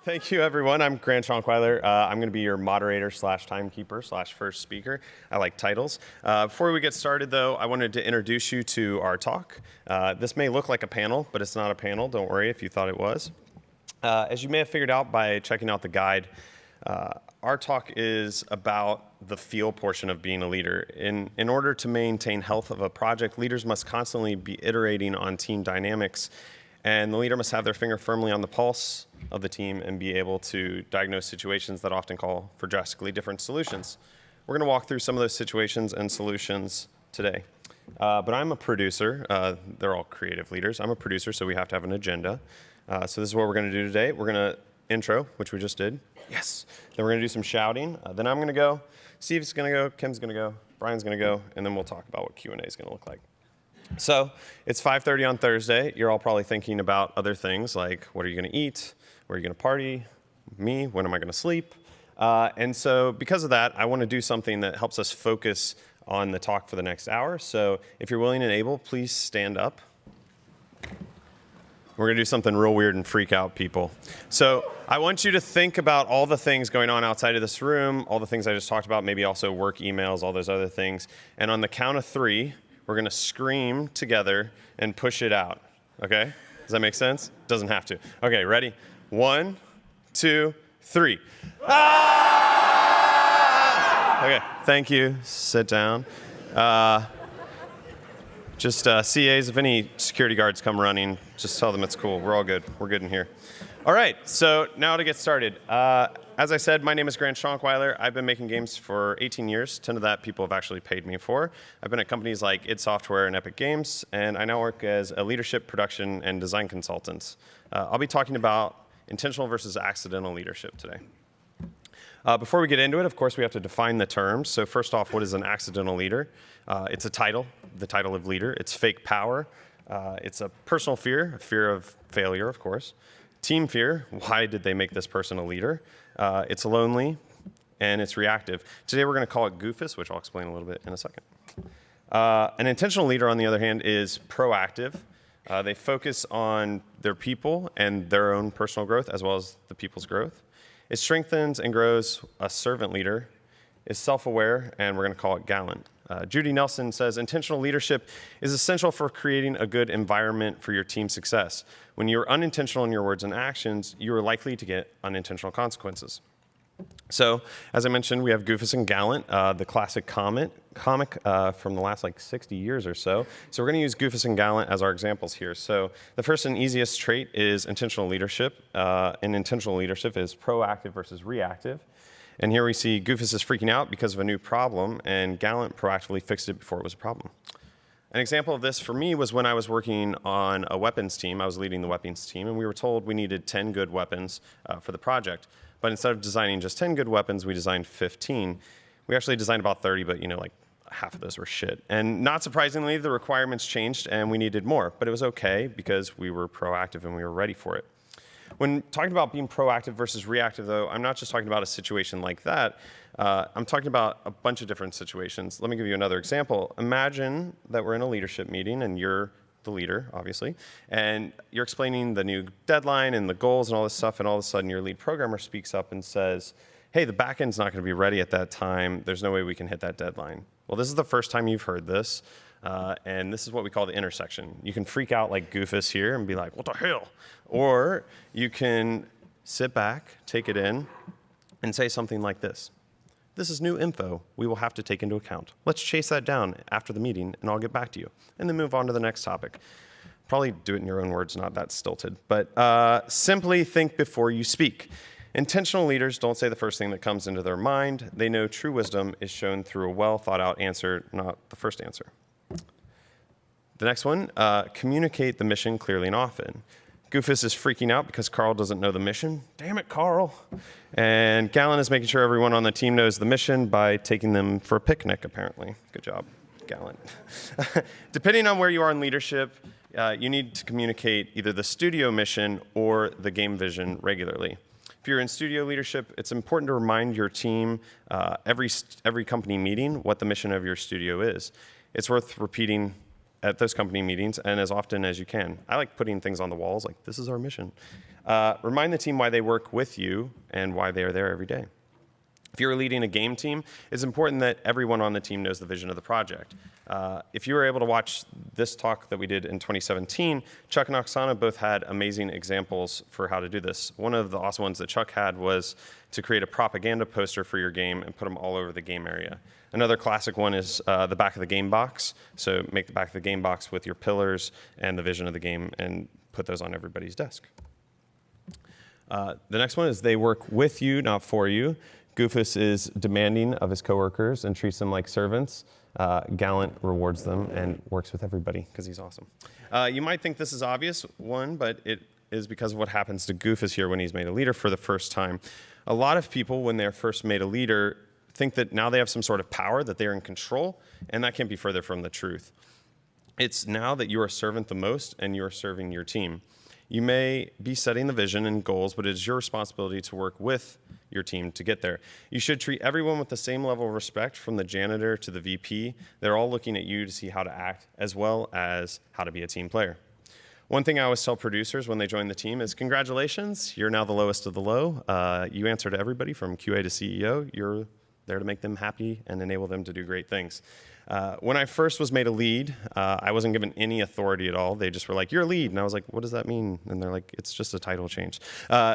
Thank you, everyone. I'm Grant Schonkweiler. I'm going to be your moderator slash timekeeper slash first speaker. I like titles. Before we get started, though, I wanted to introduce you to our talk. This may look like a panel, but it's not a panel. Don't worry if you thought it was. As you may have figured out by checking out the guide, our talk is about the feel portion of being a leader. In order to maintain health of a project, leaders must constantly be iterating on team dynamics, and the leader must have their finger firmly on the pulse of the team and be able to diagnose situations that often call for drastically different solutions. We're going to walk through some of those situations and solutions today. But I'm a producer. They're all creative leaders. I'm a producer, so we have to have an agenda. So this is what we're going to do today. We're going to intro, which we just did. Yes. Then we're going to do some shouting. Then I'm going to go. Steve's going to go. Kim's going to go. Brian's going to go. And then we'll talk about what Q&A is going to look like. So it's 5:30 on Thursday. You're all probably thinking about other things like, what are you going to eat? Where are you going to party? Me? When am I going to sleep? And so because of that, I want to do something that helps us focus on the talk for the next hour. So if you're willing and able, please stand up. We're going to do something real weird and freak out people. So I want you to think about all the things going on outside of this room, all the things I just talked about, maybe also work emails, all those other things. And on the count of 3, we're going to scream together and push it out. Okay? Does that make sense? Doesn't have to. Okay, ready? 1, 2, 3. Ah! Okay, thank you. Sit down. Just CAs, if any security guards come running, just tell them it's cool. We're all good. We're good in here. All right, so now to get started. As I said, my name is Grant Schonkweiler. I've been making games for 18 years. 10 of that people have actually paid me for. I've been at companies like id Software and Epic Games, and I now work as a leadership, production, and design consultant. I'll be talking about intentional versus accidental leadership today. Before we get into it, of course, we have to define the terms. So first off, what is an accidental leader? It's a title, the title of leader. It's fake power. It's a personal fear, a fear of failure, of course. Team fear, why did they make this person a leader? It's lonely, and it's reactive. Today we're going to call it Goofus, which I'll explain a little bit in a second. An intentional leader, on the other hand, is proactive. They focus on their people and their own personal growth, as well as the people's growth. It strengthens and grows a servant leader, is self-aware, and we're going to call it gallant. Judy Nelson says, intentional leadership is essential for creating a good environment for your team's success. When you're unintentional in your words and actions, you are likely to get unintentional consequences. So, as I mentioned, we have Goofus and Gallant, the classic comic from the last 60 years or so. So we're going to use Goofus and Gallant as our examples here. So the first and easiest trait is intentional leadership. And intentional leadership is proactive versus reactive. And here we see Goofus is freaking out because of a new problem, and Gallant proactively fixed it before it was a problem. An example of this for me was when I was working on a weapons team. I was leading the weapons team, and we were told we needed 10 good weapons for the project. But instead of designing just 10 good weapons, we designed 15. We actually designed about 30, but half of those were shit. And not surprisingly, the requirements changed, and we needed more. But it was okay because we were proactive and we were ready for it. When talking about being proactive versus reactive, though, I'm not just talking about a situation like that. I'm talking about a bunch of different situations. Let me give you another example. Imagine that we're in a leadership meeting, and you're the leader, obviously, and you're explaining the new deadline and the goals and all this stuff, and all of a sudden your lead programmer speaks up and says, hey, the backend's not going to be ready at that time. There's no way we can hit that deadline. Well, this is the first time you've heard this. And this is what we call the intersection. You can freak out like Goofus here and be like, what the hell? Or you can sit back, take it in, and say something like this. This is new info we will have to take into account. Let's chase that down after the meeting, and I'll get back to you. And then move on to the next topic. Probably do it in your own words, not that stilted. But simply think before you speak. Intentional leaders don't say the first thing that comes into their mind. They know true wisdom is shown through a well-thought-out answer, not the first answer. The next one, communicate the mission clearly and often. Goofus is freaking out because Carl doesn't know the mission. Damn it, Carl. And Gallant is making sure everyone on the team knows the mission by taking them for a picnic, apparently. Good job, Gallant. Depending on where you are in leadership, you need to communicate either the studio mission or the game vision regularly. If you're in studio leadership, it's important to remind your team every company meeting what the mission of your studio is. It's worth repeating at those company meetings and as often as you can. I like putting things on the walls like, this is our mission. Remind the team why they work with you and why they are there every day. If you're leading a game team, it's important that everyone on the team knows the vision of the project. If you were able to watch this talk that we did in 2017, Chuck and Oksana both had amazing examples for how to do this. One of the awesome ones that Chuck had was to create a propaganda poster for your game and put them all over the game area. Another classic one is the back of the game box. So make the back of the game box with your pillars and the vision of the game and put those on everybody's desk. The next one is they work with you, not for you. Goofus is demanding of his coworkers and treats them like servants. Gallant rewards them and works with everybody because he's awesome. You might think this is obvious, one, but it is because of what happens to Goofus here when he's made a leader for the first time. A lot of people, when they're first made a leader, think that now they have some sort of power, that they're in control, and that can't be further from the truth. It's now that you are servant the most and you're serving your team. You may be setting the vision and goals, but it is your responsibility to work with your team to get there. You should treat everyone with the same level of respect, from the janitor to the VP. They're all looking at you to see how to act, as well as how to be a team player. One thing I always tell producers when they join the team is, congratulations, you're now the lowest of the low. You answer to everybody from QA to CEO. You're there to make them happy and enable them to do great things. When I first was made a lead, I wasn't given any authority at all. They just were like, you're a lead. And I was like, what does that mean? And they're like, it's just a title change.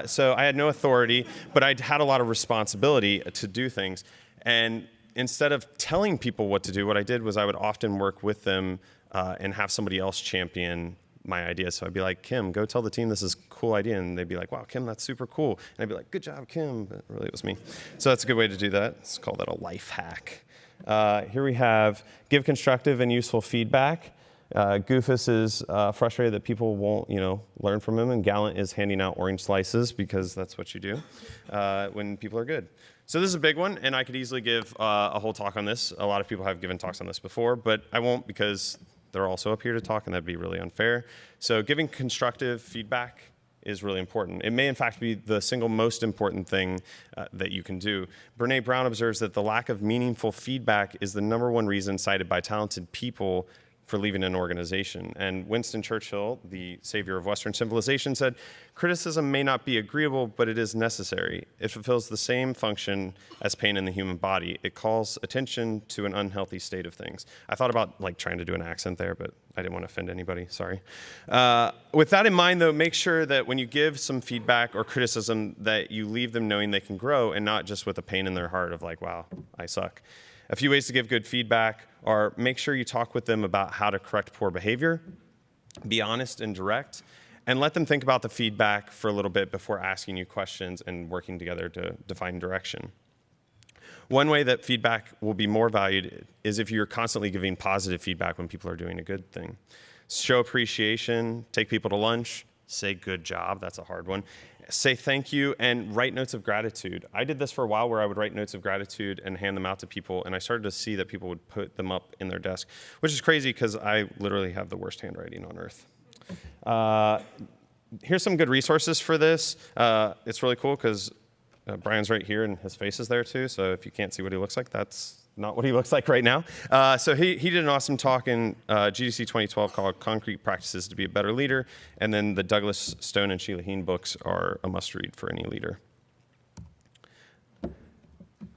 So I had no authority, but I had a lot of responsibility to do things. And instead of telling people what to do, what I did was I would often work with them and have somebody else champion my idea. So I'd be like, Kim, go tell the team this is a cool idea. And they'd be like, wow, Kim, that's super cool. And I'd be like, good job, Kim. But really, it was me. So that's a good way to do that. Let's call that a life hack. Here we have give constructive and useful feedback. Goofus is frustrated that people won't, learn from him, and Gallant is handing out orange slices because that's what you do when people are good. So this is a big one, and I could easily give a whole talk on this. A lot of people have given talks on this before, but I won't because they're also up here to talk, and that'd be really unfair. So giving constructive feedback is really important. It may, in fact, be the single most important thing that you can do. Brene Brown observes that the lack of meaningful feedback is the #1 reason cited by talented people for leaving an organization. And Winston Churchill, the savior of Western civilization, said, criticism may not be agreeable, but it is necessary. It fulfills the same function as pain in the human body. It calls attention to an unhealthy state of things. I thought about trying to do an accent there, but I didn't want to offend anybody, sorry. With that in mind, though, make sure that when you give some feedback or criticism that you leave them knowing they can grow and not just with a pain in their heart of wow, I suck. A few ways to give good feedback are make sure you talk with them about how to correct poor behavior, be honest and direct, and let them think about the feedback for a little bit before asking you questions and working together to define direction. One way that feedback will be more valued is if you're constantly giving positive feedback when people are doing a good thing. Show appreciation, take people to lunch, say good job, that's a hard one. Say thank you, and write notes of gratitude. I did this for a while where I would write notes of gratitude and hand them out to people, and I started to see that people would put them up in their desk, which is crazy because I literally have the worst handwriting on earth. Here's some good resources for this. It's really cool because Brian's right here and his face is there too, so if you can't see what he looks like, that's not what he looks like right now. So he did an awesome talk in GDC 2012 called Concrete Practices to be a Better Leader, and then the Douglas Stone and Sheila Heen books are a must-read for any leader.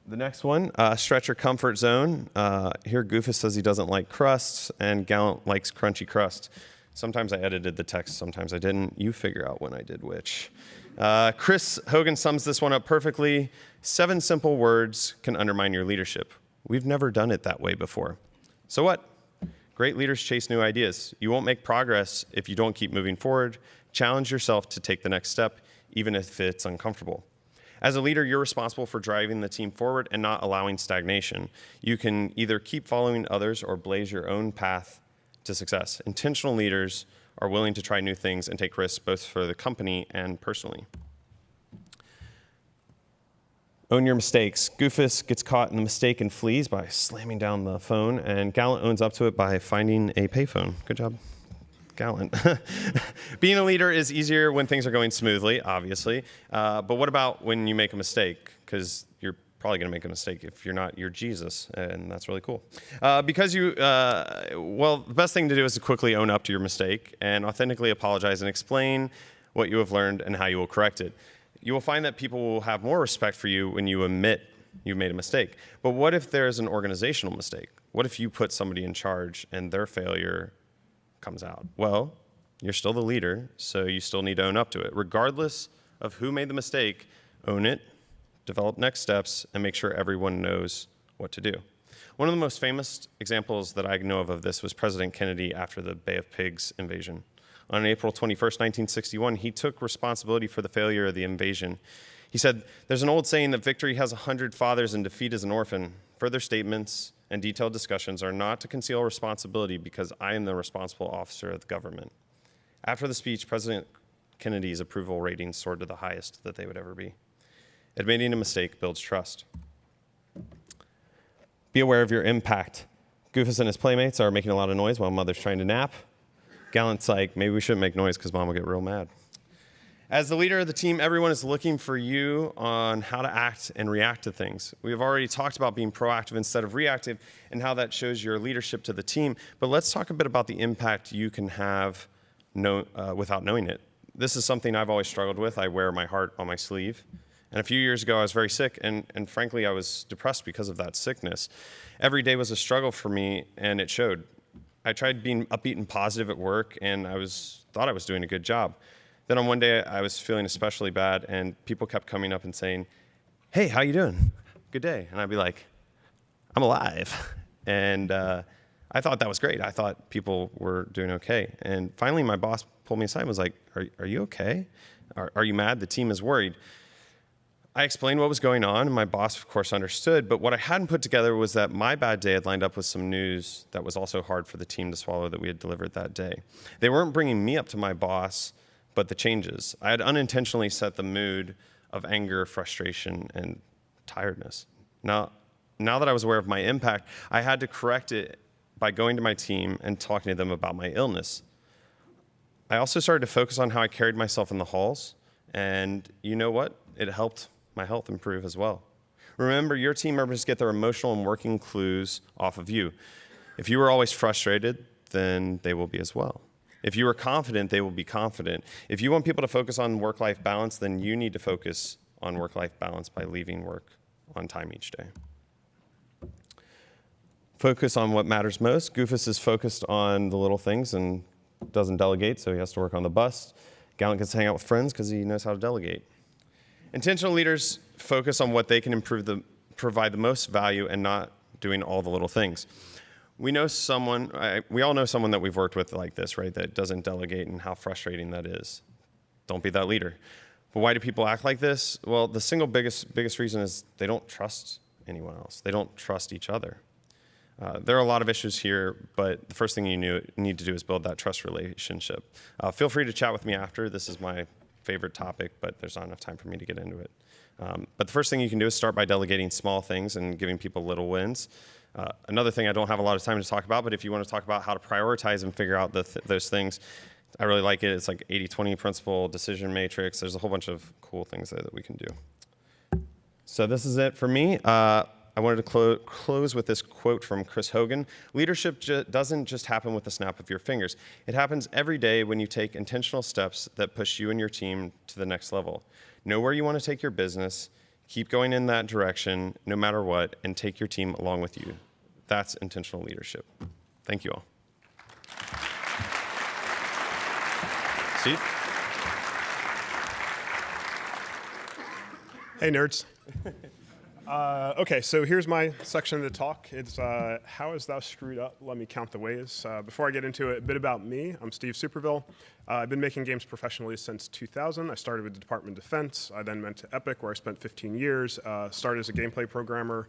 The next one, stretch your comfort zone. Here Goofus says he doesn't like crusts, and Gallant likes crunchy crust. Sometimes I edited the text, sometimes I didn't. You figure out when I did which. Chris Hogan sums this one up perfectly. 7 simple words can undermine your leadership. We've never done it that way before. So what? Great leaders chase new ideas. You won't make progress if you don't keep moving forward. Challenge yourself to take the next step, even if it's uncomfortable. As a leader, you're responsible for driving the team forward and not allowing stagnation. You can either keep following others or blaze your own path to success. Intentional leaders are willing to try new things and take risks both for the company and personally. Own your mistakes. Goofus gets caught in the mistake and flees by slamming down the phone, and Gallant owns up to it by finding a payphone. Good job, Gallant. Being a leader is easier when things are going smoothly, obviously. But what about when you make a mistake? Because you're probably going to make a mistake. If you're not, you're Jesus, and that's really cool. The best thing to do is to quickly own up to your mistake and authentically apologize and explain what you have learned, and how you will correct it. You will find that people will have more respect for you when you admit you made a mistake. But what if there's an organizational mistake? What if you put somebody in charge and their failure comes out? Well, you're still the leader, so you still need to own up to it. Regardless of who made the mistake, own it, develop next steps, and make sure everyone knows what to do. One of the most famous examples that I know of this was President Kennedy after the Bay of Pigs invasion. On April 21st, 1961, he took responsibility for the failure of the invasion. He said, "There's an old saying that victory has 100 fathers and defeat is an orphan. Further statements and detailed discussions are not to conceal responsibility because I am the responsible officer of the government." After the speech, President Kennedy's approval ratings soared to the highest that they would ever be. Admitting a mistake builds trust. Be aware of your impact. Goofus and his playmates are making a lot of noise while Mother's trying to nap. Gallant's like, maybe we shouldn't make noise because Mom will get real mad. As the leader of the team, everyone is looking for you on how to act and react to things. We have already talked about being proactive instead of reactive and how that shows your leadership to the team, but let's talk a bit about the impact you can have without knowing it. This is something I've always struggled with. I wear my heart on my sleeve. And a few years ago, I was very sick, and frankly, I was depressed because of that sickness. Every day was a struggle for me, and it showed. I tried being upbeat and positive at work, and thought I was doing a good job. Then on one day, I was feeling especially bad, and people kept coming up and saying, "Hey, how you doing? Good day." And I'd be like, "I'm alive." And I thought that was great. I thought people were doing okay. And finally, my boss pulled me aside and was like, are you okay? Are you mad? The team is worried. I explained what was going on, and my boss, of course, understood. But what I hadn't put together was that my bad day had lined up with some news that was also hard for the team to swallow that we had delivered that day. They weren't bringing me up to my boss, but the changes. I had unintentionally set the mood of anger, frustration, and tiredness. Now that I was aware of my impact, I had to correct it by going to my team and talking to them about my illness. I also started to focus on how I carried myself in the halls, and you know what? It helped my health improve as well. Remember, your team members get their emotional and working clues off of you. If you are always frustrated, then they will be as well. If you are confident, they will be confident. If you want people to focus on work-life balance, then you need to focus on work-life balance by leaving work on time each day. Focus on what matters most. Goofus is focused on the little things and doesn't delegate, so he has to work on the bus. Gallant gets to hang out with friends because he knows how to delegate. Intentional leaders focus on what they can provide the most value and not doing all the little things. We all know someone that we've worked with like this, right, that doesn't delegate, and how frustrating that is. Don't be that leader. But why do people act like this? Well, the single biggest reason is they don't trust anyone else. They don't trust each other. There are a lot of issues here, but the first thing you need to do is build that trust relationship. Feel free to chat with me after. This is my favorite topic, but there's not enough time for me to get into it. But the first thing you can do is start by delegating small things and giving people little wins. Another thing I don't have a lot of time to talk about, but if you want to talk about how to prioritize and figure out those things, I really like it. It's like 80-20 principle, decision matrix. There's a whole bunch of cool things there that we can do. So this is it for me. I wanted to close with this quote from Chris Hogan. Leadership doesn't just happen with the snap of your fingers. It happens every day when you take intentional steps that push you and your team to the next level. Know where you want to take your business, keep going in that direction no matter what, and take your team along with you. That's intentional leadership. Thank you all. Steve? Hey, nerds. Okay, so here's my section of the talk. It's How Hast Thou Screwed Up? Let Me Count the Ways. Before I get into it, a bit about me. I'm Steve Superville. I've been making games professionally since 2000. I started with the Department of Defense. I then went to Epic, where I spent 15 years. Started as a gameplay programmer,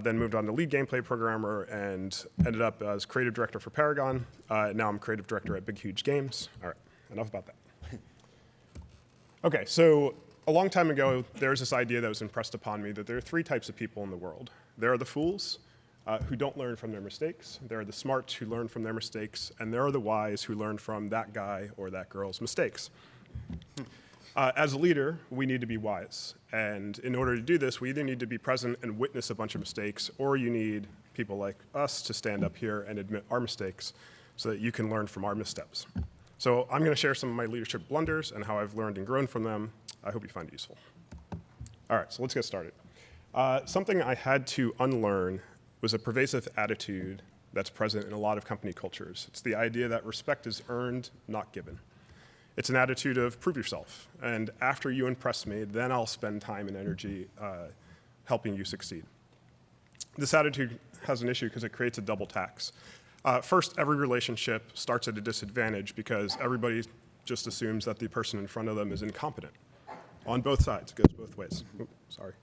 then moved on to lead gameplay programmer, and ended up as creative director for Paragon. Now I'm creative director at Big Huge Games. All right, enough about that. Okay, so a long time ago, there was this idea that was impressed upon me that there are three types of people in the world. There are the fools who don't learn from their mistakes. There are the smarts who learn from their mistakes. And there are the wise who learn from that guy or that girl's mistakes. As a leader, we need to be wise. And in order to do this, we either need to be present and witness a bunch of mistakes, or you need people like us to stand up here and admit our mistakes so that you can learn from our missteps. So I'm going to share some of my leadership blunders and how I've learned and grown from them. I hope you find it useful. All right, so let's get started. Something I had to unlearn was a pervasive attitude that's present in a lot of company cultures. It's the idea that respect is earned, not given. It's an attitude of prove yourself, and after you impress me, then I'll spend time and energy helping you succeed. This attitude has an issue because it creates a double tax. First, every relationship starts at a disadvantage because everybody just assumes that the person in front of them is incompetent. On both sides, it goes both ways. Oops, sorry.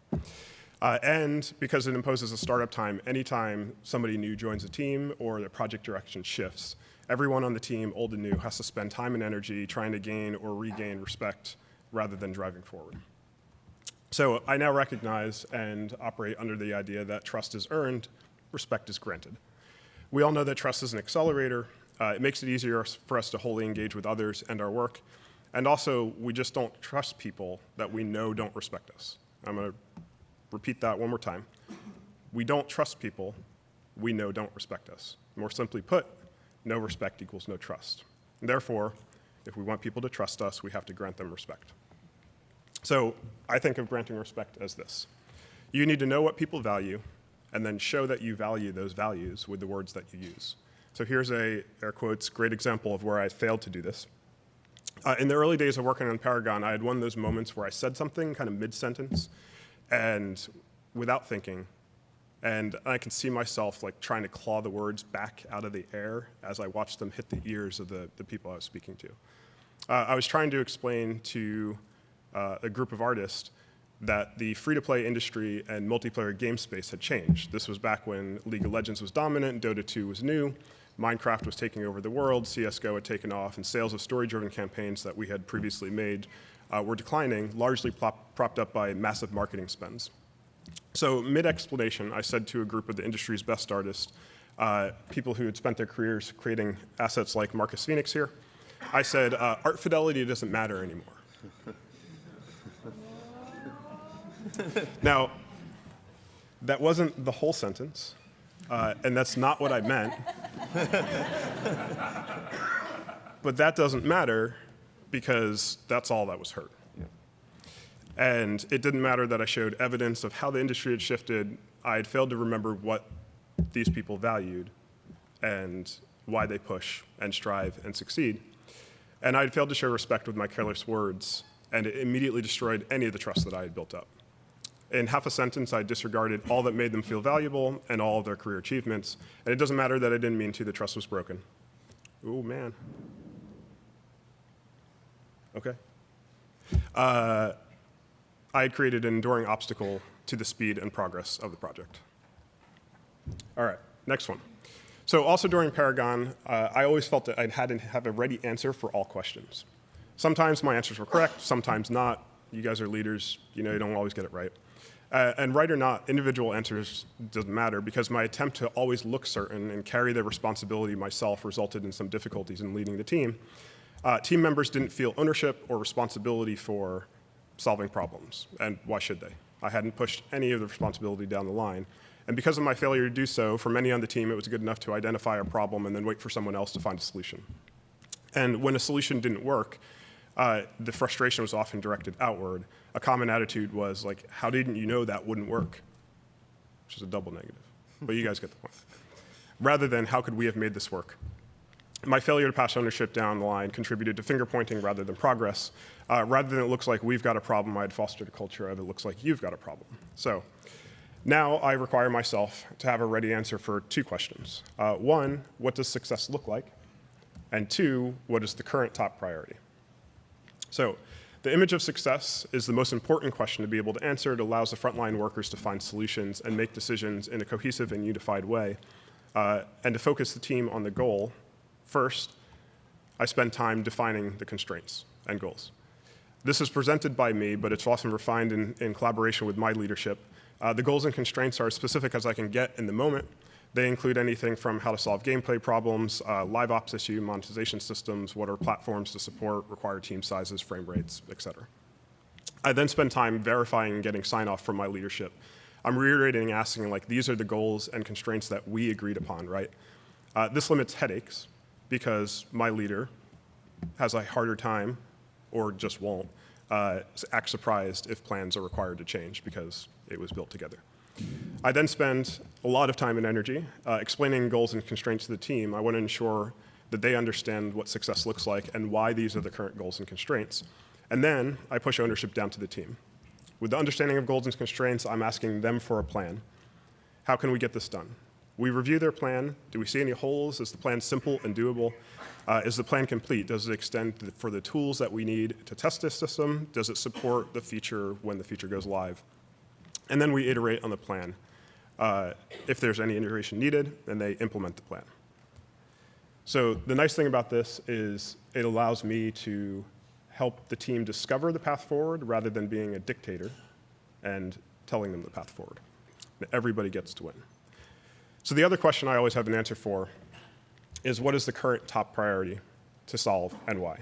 And because it imposes a startup time anytime somebody new joins a team or the project direction shifts, everyone on the team, old and new, has to spend time and energy trying to gain or regain respect rather than driving forward. So I now recognize and operate under the idea that trust is earned, respect is granted. We all know that trust is an accelerator. It makes it easier for us to wholly engage with others and our work. And also, we just don't trust people that we know don't respect us. I'm going to repeat that one more time. We don't trust people we know don't respect us. More simply put, no respect equals no trust. And therefore, if we want people to trust us, we have to grant them respect. So I think of granting respect as this. You need to know what people value, and then show that you value those values with the words that you use. So here's a, air quotes, great example of where I failed to do this. In the early days of working on Paragon, I had one of those moments where I said something kind of mid-sentence and without thinking, and I could see myself like trying to claw the words back out of the air as I watched them hit the ears of the people I was speaking to. I was trying to explain to a group of artists that the free-to-play industry and multiplayer game space had changed. This was back when League of Legends was dominant, Dota 2 was new, Minecraft was taking over the world, CSGO had taken off, and sales of story-driven campaigns that we had previously made were declining, largely propped up by massive marketing spends. So mid-explanation, I said to a group of the industry's best artists, people who had spent their careers creating assets like Marcus Phoenix here, I said, art fidelity doesn't matter anymore. Now, that wasn't the whole sentence, and that's not what I meant. But that doesn't matter because that's all that was heard. And it didn't matter that I showed evidence of how the industry had shifted. I had failed to remember what these people valued and why they push and strive and succeed. And I had failed to show respect with my careless words, and it immediately destroyed any of the trust that I had built up. In half a sentence, I disregarded all that made them feel valuable and all of their career achievements. And it doesn't matter that I didn't mean to, the trust was broken. Oh, man. Okay. I had created an enduring obstacle to the speed and progress of the project. All right, next one. So also during Paragon, I always felt that I had to have a ready answer for all questions. Sometimes my answers were correct, sometimes not. You guys are leaders, you know you don't always get it right. And right or not, individual answers doesn't matter because my attempt to always look certain and carry the responsibility myself resulted in some difficulties in leading the team. Team members didn't feel ownership or responsibility for solving problems, and why should they? I hadn't pushed any of the responsibility down the line. And because of my failure to do so, for many on the team, it was good enough to identify a problem and then wait for someone else to find a solution. And when a solution didn't work, the frustration was often directed outward. A common attitude was like, how didn't you know that wouldn't work? Which is a double negative, but you guys get the point. Rather than, how could we have made this work? My failure to pass ownership down the line contributed to finger pointing rather than progress. Rather than it looks like we've got a problem, I had fostered a culture of it looks like you've got a problem. So now I require myself to have a ready answer for two questions. One, what does success look like? And two, what is the current top priority? So the image of success is the most important question to be able to answer. It allows the frontline workers to find solutions and make decisions in a cohesive and unified way, and to focus the team on the goal. First, I spend time defining the constraints and goals. This is presented by me, but it's often refined in collaboration with my leadership. The goals and constraints are as specific as I can get in the moment. They include anything from how to solve gameplay problems, live ops issue, monetization systems, what are platforms to support, required team sizes, frame rates, et cetera. I then spend time verifying and getting sign-off from my leadership. I'm reiterating, asking, like, these are the goals and constraints that we agreed upon, right? This limits headaches because my leader has a harder time, or just won't, act surprised if plans are required to change because it was built together. I then spend a lot of time and energy explaining goals and constraints to the team. I want to ensure that they understand what success looks like and why these are the current goals and constraints. And then I push ownership down to the team. With the understanding of goals and constraints, I'm asking them for a plan. How can we get this done? We review their plan. Do we see any holes? Is the plan simple and doable? Is the plan complete? Does it extend for the tools that we need to test this system? Does it support the feature when the feature goes live? And then we iterate on the plan. If there's any iteration needed, then they implement the plan. So the nice thing about this is it allows me to help the team discover the path forward rather than being a dictator and telling them the path forward. Everybody gets to win. So the other question I always have an answer for is, what is the current top priority to solve and why?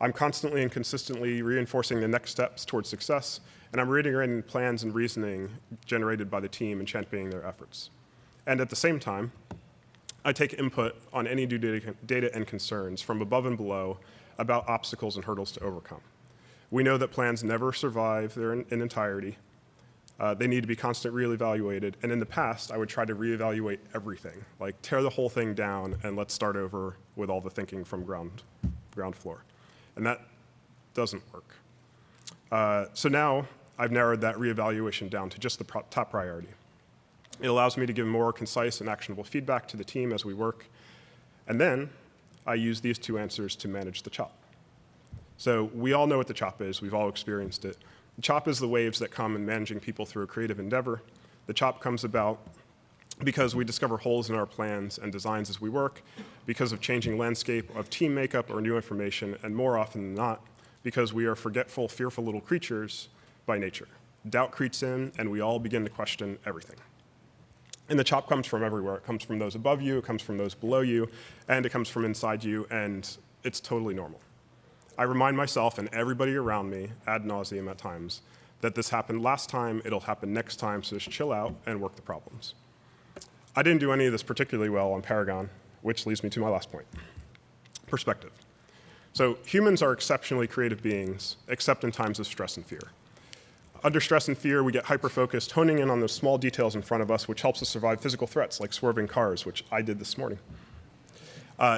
I'm constantly and consistently reinforcing the next steps towards success, and I'm reiterating plans and reasoning generated by the team and championing their efforts. And at the same time, I take input on any new data and concerns from above and below about obstacles and hurdles to overcome. We know that plans never survive in entirety. They need to be constantly reevaluated. And in the past, I would try to reevaluate everything, like tear the whole thing down and let's start over with all the thinking from ground floor. And that doesn't work. So now I've narrowed that reevaluation down to just the top priority. It allows me to give more concise and actionable feedback to the team as we work. And then I use these two answers to manage the chop. So we all know what the chop is. We've all experienced it. The chop is the waves that come in managing people through a creative endeavor. The chop comes about because we discover holes in our plans and designs as we work, because of changing landscape of team makeup or new information, and more often than not, because we are forgetful, fearful little creatures by nature. Doubt creeps in, and we all begin to question everything. And the chop comes from everywhere. It comes from those above you, it comes from those below you, and it comes from inside you, and it's totally normal. I remind myself and everybody around me, ad nauseum at times, that this happened last time, it'll happen next time, so just chill out and work the problems. I didn't do any of this particularly well on Paragon, which leads me to my last point, perspective. So humans are exceptionally creative beings, except in times of stress and fear. Under stress and fear, we get hyper-focused, honing in on those small details in front of us, which helps us survive physical threats like swerving cars, which I did this morning.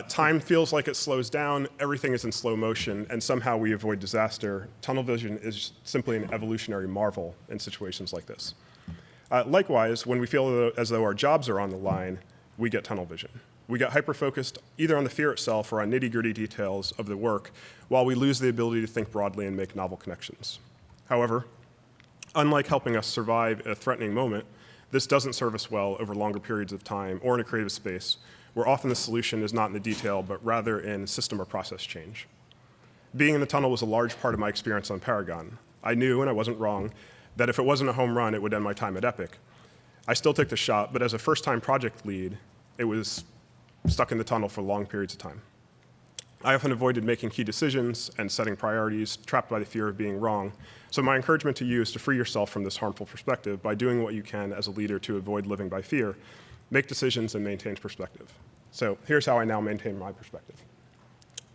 Time feels like it slows down, everything is in slow motion, and somehow we avoid disaster. Tunnel vision is simply an evolutionary marvel in situations like this. Likewise, when we feel as though our jobs are on the line, we get tunnel vision. We get hyper-focused either on the fear itself or on nitty-gritty details of the work, while we lose the ability to think broadly and make novel connections. However, unlike helping us survive a threatening moment, this doesn't serve us well over longer periods of time or in a creative space, where often the solution is not in the detail, but rather in system or process change. Being in the tunnel was a large part of my experience on Paragon. I knew, and I wasn't wrong, that if it wasn't a home run, it would end my time at Epic. I still took the shot, but as a first-time project lead, it was stuck in the tunnel for long periods of time. I often avoided making key decisions and setting priorities, trapped by the fear of being wrong. So my encouragement to you is to free yourself from this harmful perspective by doing what you can as a leader to avoid living by fear, make decisions, and maintain perspective. So here's how I now maintain my perspective.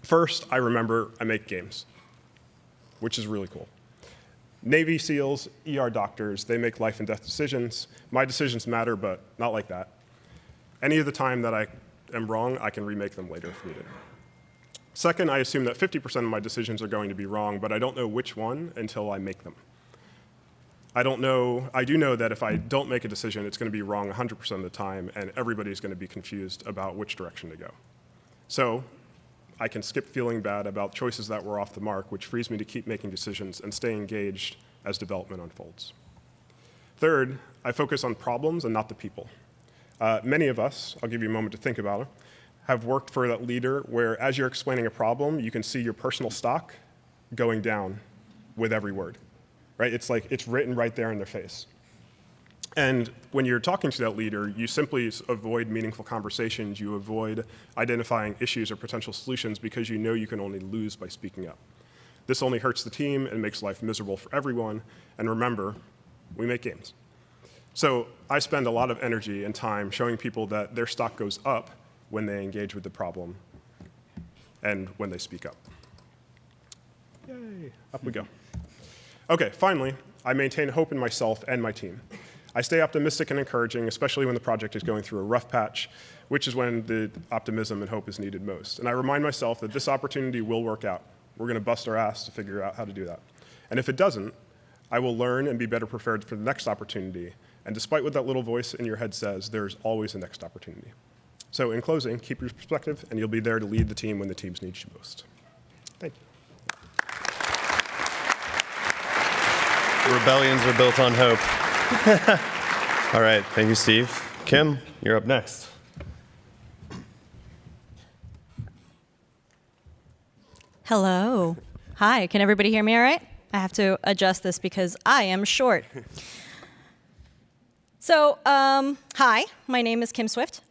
First, I remember I make games, which is really cool. Navy SEALs, ER doctors, they make life and death decisions. My decisions matter, but not like that. Any of the time that I am wrong, I can remake them later if needed. Second, I assume that 50% of my decisions are going to be wrong, but I don't know which one until I make them. I do know that if I don't make a decision, it's going to be wrong 100% of the time, and everybody's going to be confused about which direction to go. So I can skip feeling bad about choices that were off the mark, which frees me to keep making decisions and stay engaged as development unfolds. Third, I focus on problems and not the people. Many of us, I'll give you a moment to think about it, have worked for that leader where as you're explaining a problem, you can see your personal stock going down with every word. Right? It's like it's written right there in their face. And when you're talking to that leader, you simply avoid meaningful conversations. You avoid identifying issues or potential solutions because you know you can only lose by speaking up. This only hurts the team and makes life miserable for everyone. And remember, we make games. So I spend a lot of energy and time showing people that their stock goes up when they engage with the problem and when they speak up. Yay, up we go. Okay, finally, I maintain hope in myself and my team. I stay optimistic and encouraging, especially when the project is going through a rough patch, which is when the optimism and hope is needed most. And I remind myself that this opportunity will work out. We're going to bust our ass to figure out how to do that. And if it doesn't, I will learn and be better prepared for the next opportunity. And despite what that little voice in your head says, there's always a next opportunity. So in closing, keep your perspective, and you'll be there to lead the team when the teams need you most. Thank you. Rebellions are built on hope. All right, thank you, Steve. Kim, you're up next. Hello. Hi, can everybody hear me all right? I have to adjust this because I am short. So, hi, my name is Kim Swift.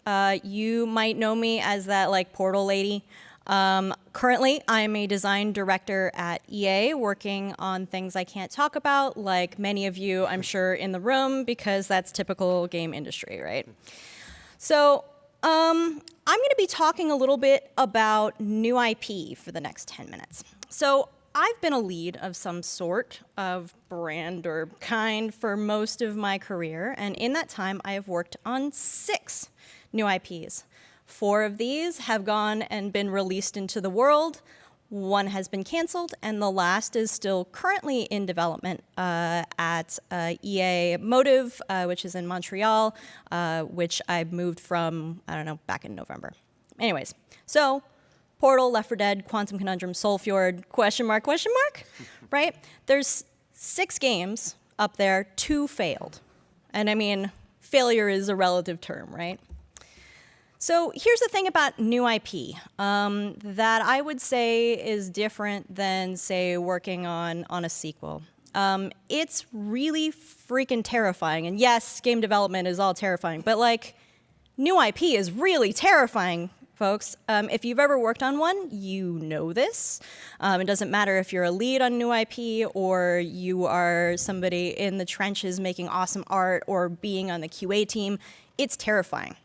You might know me as that like Portal lady. Currently, I'm a design director at EA, working on things I can't talk about, like many of you, I'm sure, in the room, because that's typical game industry, right? So, I'm going to be talking a little bit about new IP for the next 10 minutes. So, I've been a lead of some sort of brand or kind for most of my career, and in that time, I have worked on 6 new IPs. 4 of these have gone and been released into the world. 1 has been canceled, and the last is still currently in development at EA Motive, which is in Montreal, which I moved from, I don't know, back in November. Anyways, so Portal, Left 4 Dead, Quantum Conundrum, Soulfjord, question mark, right? There's 6 games up there, 2 failed. And I mean, failure is a relative term, right? So here's the thing about new IP that I would say is different than, say, working on a sequel. It's really freaking terrifying. And yes, game development is all terrifying, but like, new IP is really terrifying, folks. If you've ever worked on one, you know this. It doesn't matter if you're a lead on new IP or you are somebody in the trenches making awesome art or being on the QA team. It's terrifying.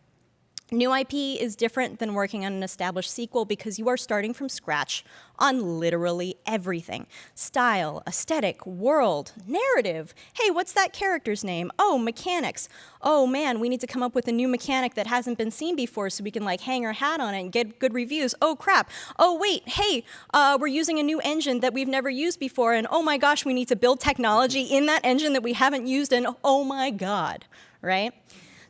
New IP is different than working on an established sequel because you are starting from scratch on literally everything. Style, aesthetic, world, narrative. Hey, what's that character's name? Oh, mechanics. Oh man, we need to come up with a new mechanic that hasn't been seen before so we can like hang our hat on it and get good reviews. Oh crap. Oh wait, hey, we're using a new engine that we've never used before, and oh my gosh, we need to build technology in that engine that we haven't used, and oh my god, right?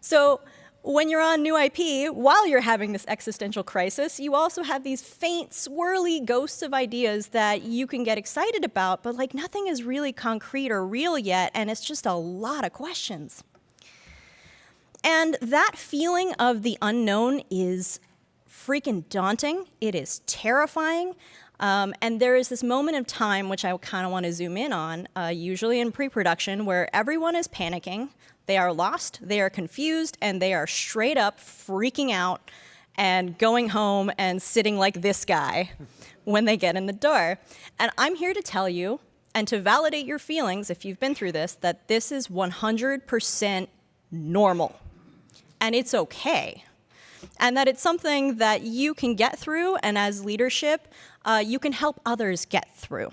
So, when you're on new IP, while you're having this existential crisis, you also have these faint, swirly ghosts of ideas that you can get excited about, but like nothing is really concrete or real yet, and it's just a lot of questions. And that feeling of the unknown is freaking daunting. It is terrifying. And there is this moment of time, which I kind of want to zoom in on, usually in pre-production, where everyone is panicking. They are lost, they are confused, and they are straight up freaking out and going home and sitting like this guy when they get in the door. And I'm here to tell you, and to validate your feelings if you've been through this, that this is 100% normal. And it's okay. And that it's something that you can get through, and as leadership, you can help others get through.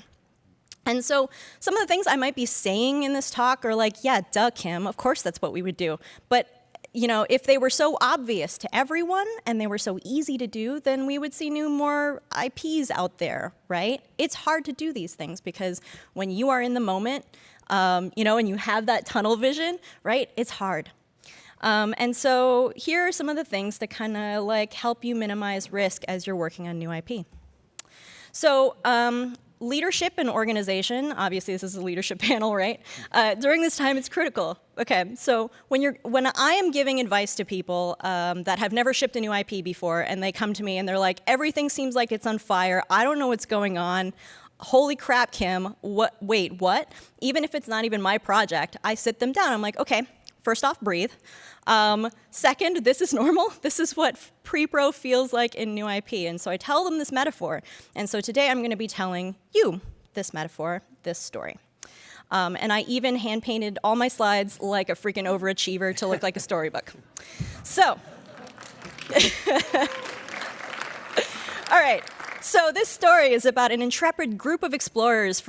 And so some of the things I might be saying in this talk are like, yeah, duh, Kim, of course that's what we would do. But you know, if they were so obvious to everyone and they were so easy to do, then we would see more IPs out there, right? It's hard to do these things because when you are in the moment, you know, and you have that tunnel vision, right, it's hard. And so here are some of the things that kind of like help you minimize risk as you're working on new IP. So, leadership and organization, obviously this is a leadership panel, right? During this time, it's critical. Okay, so when I am giving advice to people that have never shipped a new IP before, and they come to me and they're like, everything seems like it's on fire, I don't know what's going on, holy crap, Kim, wait, what? Even if it's not even my project, I sit them down, I'm like, okay, first off, breathe. Second, this is normal. This is what pre-pro feels like in new IP. And so I tell them this metaphor. And so today I'm going to be telling you this metaphor, this story. And I even hand-painted all my slides like a freaking overachiever to look like a storybook. So, all right. So this story is about an intrepid group of explorers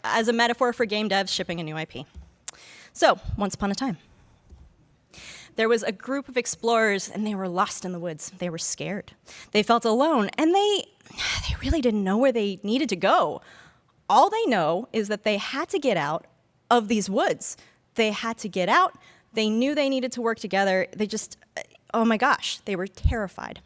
as a metaphor for game devs shipping a new IP. So, once upon a time, there was a group of explorers, and they were lost in the woods. They were scared. They felt alone, and they really didn't know where they needed to go. All they know is that they had to get out of these woods. They had to get out. They knew they needed to work together. Oh my gosh, they were terrified.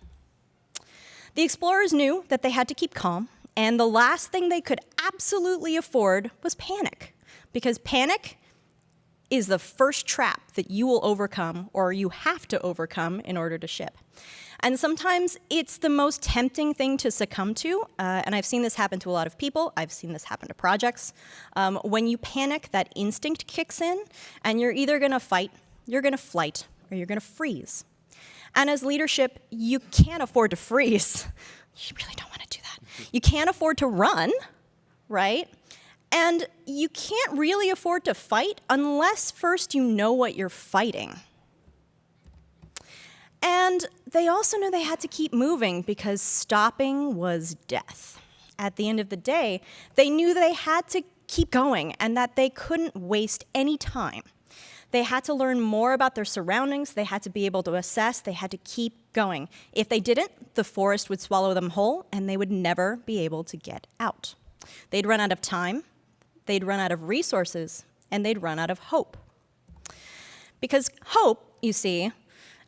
The explorers knew that they had to keep calm, and the last thing they could absolutely afford was panic, because panic is the first trap that you will overcome, or you have to overcome, in order to ship. And sometimes it's the most tempting thing to succumb to, and I've seen this happen to a lot of people. I've seen this happen to projects. When you panic, that instinct kicks in, and you're either going to fight, you're going to flight, or you're going to freeze. And as leadership, you can't afford to freeze. You really don't want to do that. You can't afford to run, right? And you can't really afford to fight unless first you know what you're fighting. And they also knew they had to keep moving because stopping was death. At the end of the day, they knew they had to keep going and that they couldn't waste any time. They had to learn more about their surroundings. They had to be able to assess. They had to keep going. If they didn't, the forest would swallow them whole, and they would never be able to get out. They'd run out of time, they'd run out of resources, and they'd run out of hope. Because hope, you see,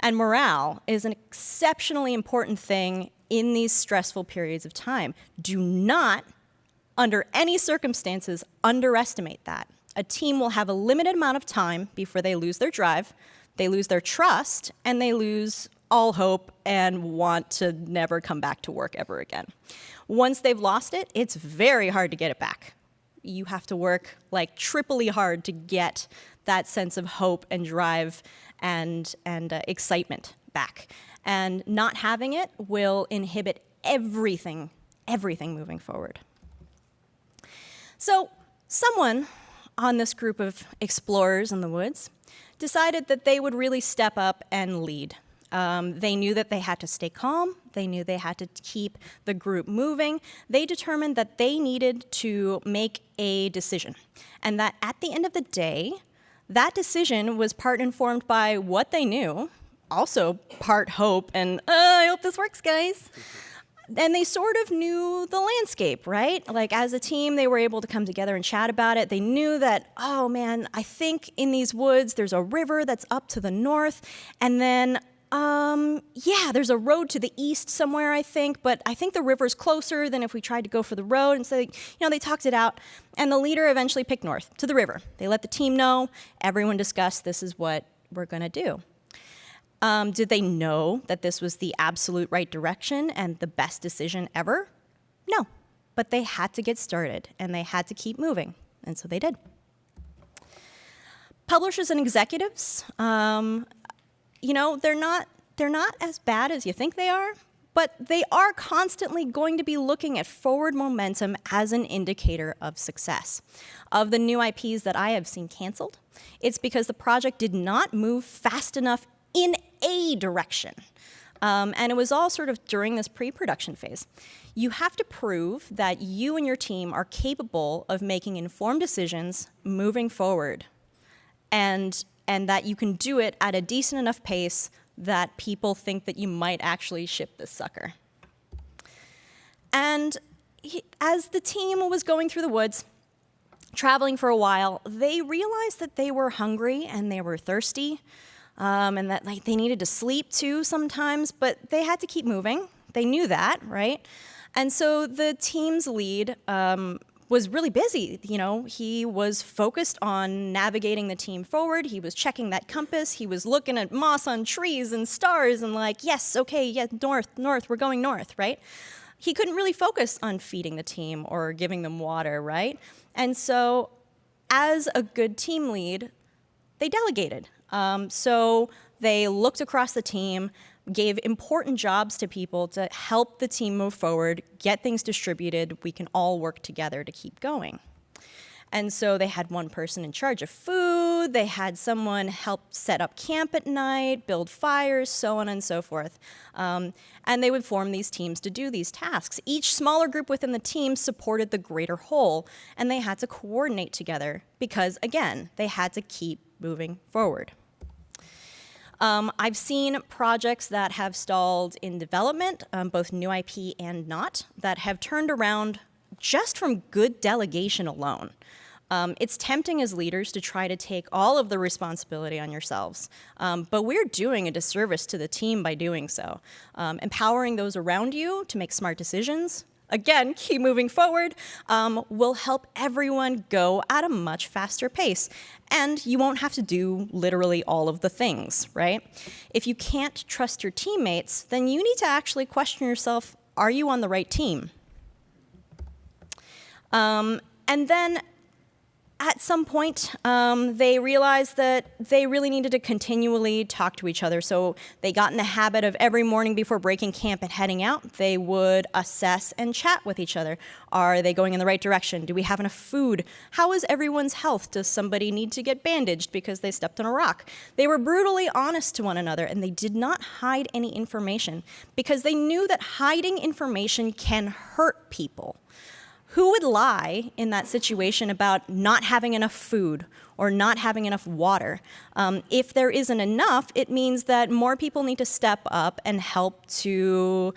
and morale is an exceptionally important thing in these stressful periods of time. Do not, under any circumstances, underestimate that. A team will have a limited amount of time before they lose their drive, they lose their trust, and they lose all hope and want to never come back to work ever again. Once they've lost it, it's very hard to get it back. You have to work like triply hard to get that sense of hope and drive and excitement back. And not having it will inhibit everything moving forward. So someone on this group of explorers in the woods decided that they would really step up and lead. They knew that they had to stay calm. They knew they had to keep the group moving. They determined that they needed to make a decision, and that at the end of the day, that decision was part informed by what they knew, also part hope, and I hope this works, guys. And they sort of knew the landscape, right? Like as a team, they were able to come together and chat about it. They knew that, oh man, I think in these woods, there's a river that's up to the north. And then, there's a road to the east somewhere, I think. But I think the river's closer than if we tried to go for the road. And so, they talked it out. And the leader eventually picked north, to the river. They let the team know. Everyone discussed, this is what we're going to do. Did they know that this was the absolute right direction and the best decision ever? No, but they had to get started and they had to keep moving, and so they did. Publishers and executives, they're not as bad as you think they are, but they are constantly going to be looking at forward momentum as an indicator of success. Of the new IPs that I have seen canceled, it's because the project did not move fast enough in a direction. And it was all sort of during this pre-production phase. You have to prove that you and your team are capable of making informed decisions moving forward, and that you can do it at a decent enough pace that people think that you might actually ship this sucker. And as the team was going through the woods, traveling for a while, they realized that they were hungry and they were thirsty. And that they needed to sleep too sometimes, but they had to keep moving. They knew that, right? And so the team's lead was really busy. He was focused on navigating the team forward. He was checking that compass. He was looking at moss on trees and stars and yes, north, we're going north, right? He couldn't really focus on feeding the team or giving them water, right? And so as a good team lead, they delegated. So they looked across the team, gave important jobs to people to help the team move forward, get things distributed. We can all work together to keep going. And so they had one person in charge of food, food, they had someone help set up camp at night, build fires, so on and so forth. And they would form these teams to do these tasks. Each smaller group within the team supported the greater whole, and they had to coordinate together because, again, they had to keep moving forward. I've seen projects that have stalled in development, both new IP and not, that have turned around just from good delegation alone. It's tempting as leaders to try to take all of the responsibility on yourselves, but we're doing a disservice to the team by doing so. Empowering those around you to make smart decisions, again, keep moving forward, will help everyone go at a much faster pace. And you won't have to do literally all of the things, right? If you can't trust your teammates, then you need to actually question yourself, are you on the right team? And then at some point, they realized that they really needed to continually talk to each other. So they got in the habit of every morning before breaking camp and heading out, they would assess and chat with each other. Are they going in the right direction? Do we have enough food? How is everyone's health? Does somebody need to get bandaged because they stepped on a rock? They were brutally honest to one another, and they did not hide any information because they knew that hiding information can hurt people. Who would lie in that situation about not having enough food or not having enough water? If there isn't enough, it means that more people need to step up and help to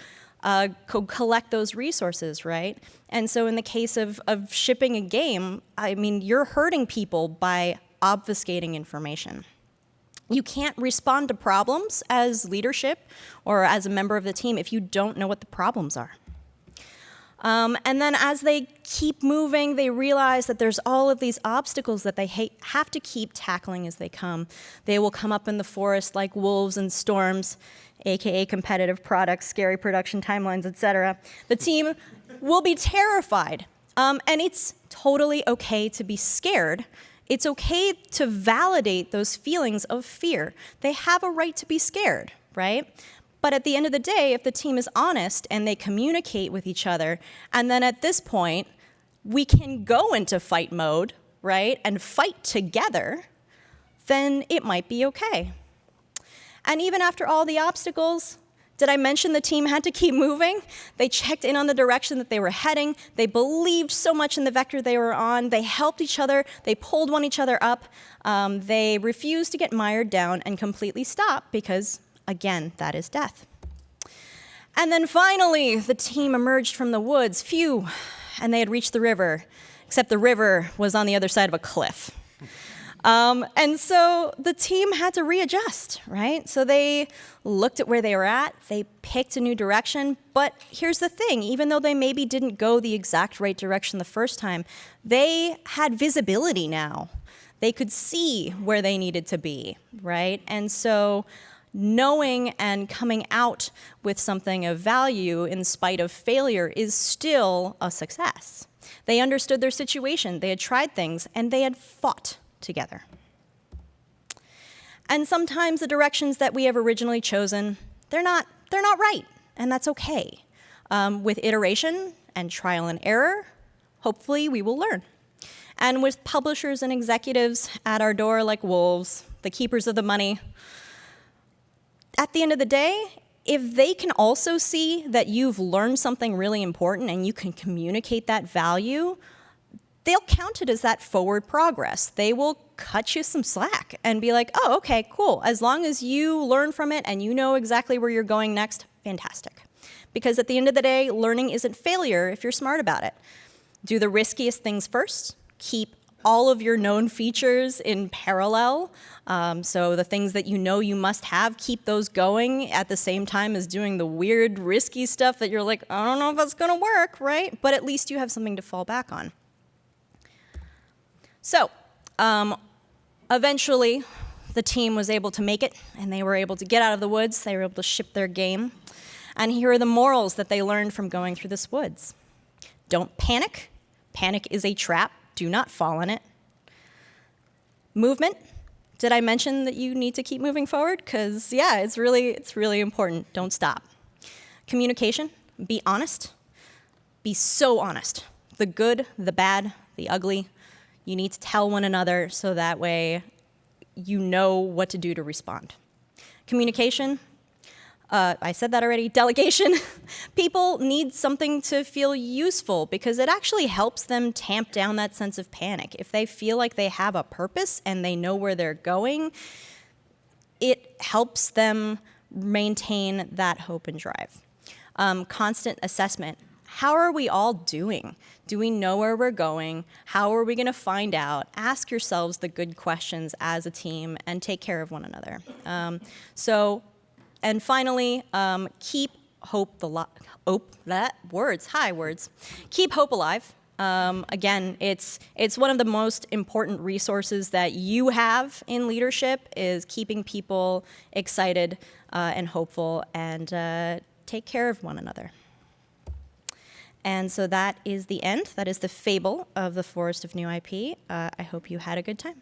collect those resources, right? And so in the case of shipping a game, I mean, you're hurting people by obfuscating information. You can't respond to problems as leadership or as a member of the team if you don't know what the problems are. And then as they keep moving, they realize that there's all of these obstacles that they have to keep tackling as they come. They will come up in the forest like wolves and storms, aka competitive products, scary production timelines, etc. The team will be terrified, and it's totally okay to be scared. It's okay to validate those feelings of fear. They have a right to be scared, right? But at the end of the day, if the team is honest and they communicate with each other, and then at this point, we can go into fight mode, right, and fight together, then it might be okay. And even after all the obstacles, did I mention the team had to keep moving? They checked in on the direction that they were heading. They believed so much in the vector they were on. They helped each other. They pulled one each other up. They refused to get mired down and completely stop because, again, that is death. And then finally, the team emerged from the woods, phew, and they had reached the river, except the river was on the other side of a cliff. And so the team had to readjust, right? So they looked at where they were at, they picked a new direction, but here's the thing, even though they maybe didn't go the exact right direction the first time, they had visibility now. They could see where they needed to be, right? And so knowing and coming out with something of value in spite of failure is still a success. They understood their situation, they had tried things, and they had fought together. And sometimes the directions that we have originally chosen, they're not right, and that's okay. With iteration and trial and error, hopefully we will learn. And with publishers and executives at our door like wolves, the keepers of the money, at the end of the day, if they can also see that you've learned something really important and you can communicate that value, they'll count it as that forward progress. They will cut you some slack and be like, oh, okay, cool. As long as you learn from it and you know exactly where you're going next, fantastic. Because at the end of the day, learning isn't failure if you're smart about it. Do the riskiest things first. Keep all of your known features in parallel. So the things that you know you must have, keep those going at the same time as doing the weird, risky stuff that you're like, I don't know if that's gonna work, right? But at least you have something to fall back on. So eventually, the team was able to make it, and they were able to get out of the woods. They were able to ship their game. And here are the morals that they learned from going through this woods. Don't panic. Panic is a trap. Do not fall in it. Movement. Did I mention that you need to keep moving forward? Because, yeah, it's really important. Don't stop. Communication. Be honest. Be so honest. The good, the bad, the ugly. You need to tell one another so that way you know what to do to respond. Communication, I said that already. Delegation, people need something to feel useful because it actually helps them tamp down that sense of panic. If they feel like they have a purpose and they know where they're going, it helps them maintain that hope and drive. Constant assessment. How are we all doing? Do we know where we're going? How are we going to find out? Ask yourselves the good questions as a team and take care of one another. And finally, keep hope Keep hope alive. Again, it's one of the most important resources that you have in leadership is keeping people excited and hopeful and take care of one another. And so that is the end. That is the fable of the Forest of New IP. I hope you had a good time.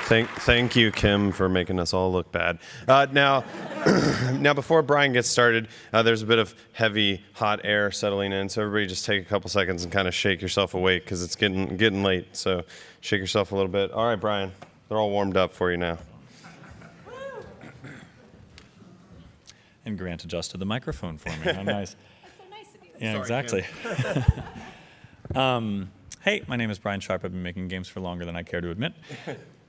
Thank you, Kim, for making us all look bad. Now, before Brian gets started, there's a bit of heavy, hot air settling in. So everybody, just take a couple seconds and kind of shake yourself awake because it's getting late. So shake yourself a little bit. All right, Brian, they're all warmed up for you now. And Grant adjusted the microphone for me. How nice. That's so nice of you. Yeah, Sorry, exactly. Hey, my name is Brian Sharp. I've been making games for longer than I care to admit.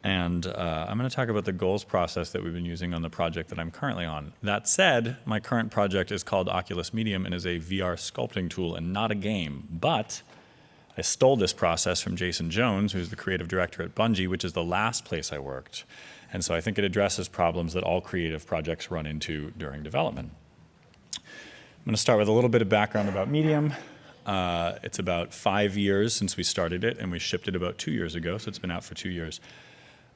And I'm going to talk about the goals process that we've been using on the project that I'm currently on. That said, my current project is called Oculus Medium and is a VR sculpting tool and not a game. But I stole this process from Jason Jones, who's the creative director at Bungie, which is the last place I worked. And so I think it addresses problems that all creative projects run into during development. I'm going to start with a little bit of background about Medium. It's about 5 years since we started it, and we shipped it about 2 years ago, so it's been out for 2 years.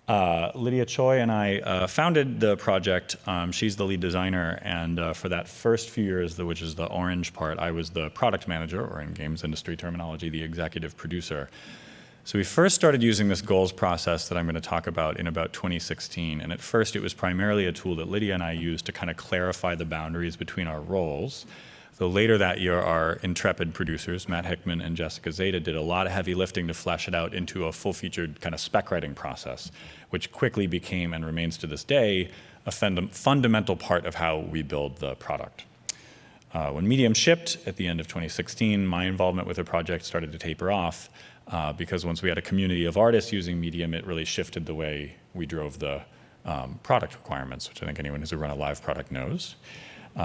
Lydia Choi and I founded the project. She's the lead designer, and for that first few years, which is the orange part, I was the product manager, or in games industry terminology, the executive producer. So we first started using this goals process that I'm going to talk about in about 2016. And at first, it was primarily a tool that Lydia and I used to kind of clarify the boundaries between our roles. So later that year, our intrepid producers, Matt Hickman and Jessica Zeta, did a lot of heavy lifting to flesh it out into a full-featured kind of spec writing process, which quickly became and remains to this day a fundamental part of how we build the product. When Medium shipped at the end of 2016, my involvement with the project started to taper off because once we had a community of artists using Medium, it really shifted the way we drove the product requirements, which I think anyone who's run a live product knows.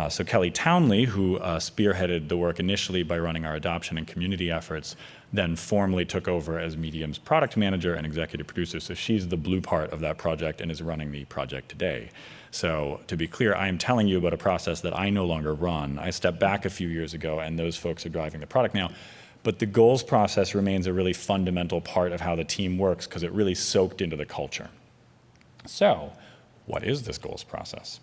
So Kelly Townley, who spearheaded the work initially by running our adoption and community efforts, then formally took over as Medium's product manager and executive producer. So she's the blue part of that project and is running the project today. So to be clear, I am telling you about a process that I no longer run. I stepped back a few years ago, and those folks are driving the product now. But the goals process remains a really fundamental part of how the team works because it really soaked into the culture. So what is this goals process?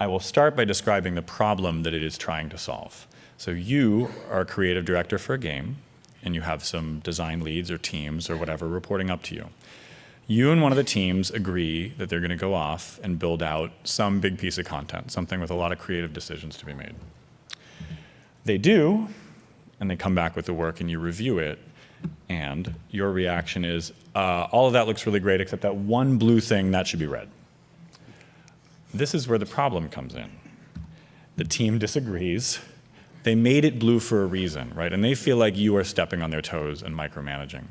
I will start by describing the problem that it is trying to solve. So you are a creative director for a game, and you have some design leads or teams or whatever reporting up to you. You and one of the teams agree that they're going to go off and build out some big piece of content, something with a lot of creative decisions to be made. They do, and they come back with the work, and you review it, and your reaction is, all of that looks really great, except that one blue thing, that should be red. This is where the problem comes in. The team disagrees. They made it blue for a reason, right? And they feel like you are stepping on their toes and micromanaging.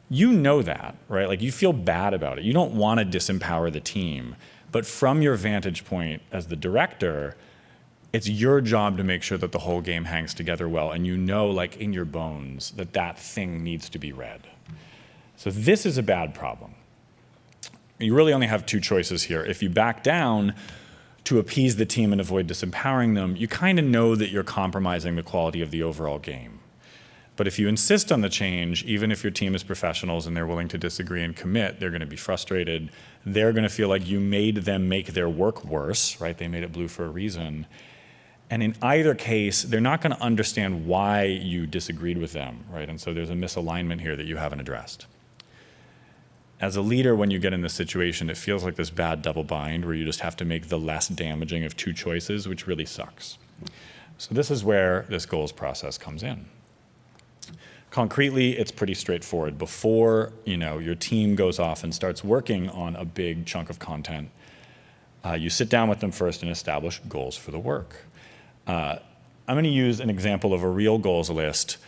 You know that, right? Like you feel bad about it. You don't want to disempower the team. But from your vantage point as the director, it's your job to make sure that the whole game hangs together well. And you know, like in your bones, that that thing needs to be red. So this is a bad problem. You really only have two choices here. If you back down to appease the team and avoid disempowering them, you kind of know that you're compromising the quality of the overall game. But if you insist on the change, even if your team is professionals and they're willing to disagree and commit, they're going to be frustrated. They're going to feel like you made them make their work worse, right? They made it blue for a reason. And in either case, they're not going to understand why you disagreed with them, right? And so there's a misalignment here that you haven't addressed. As a leader, when you get in this situation, it feels like this bad double bind where you just have to make the less damaging of two choices, which really sucks. So this is where this goals process comes in. Concretely, it's pretty straightforward. Before your team goes off and starts working on a big chunk of content, you sit down with them first and establish goals for the work. I'm going to use an example of a real goals list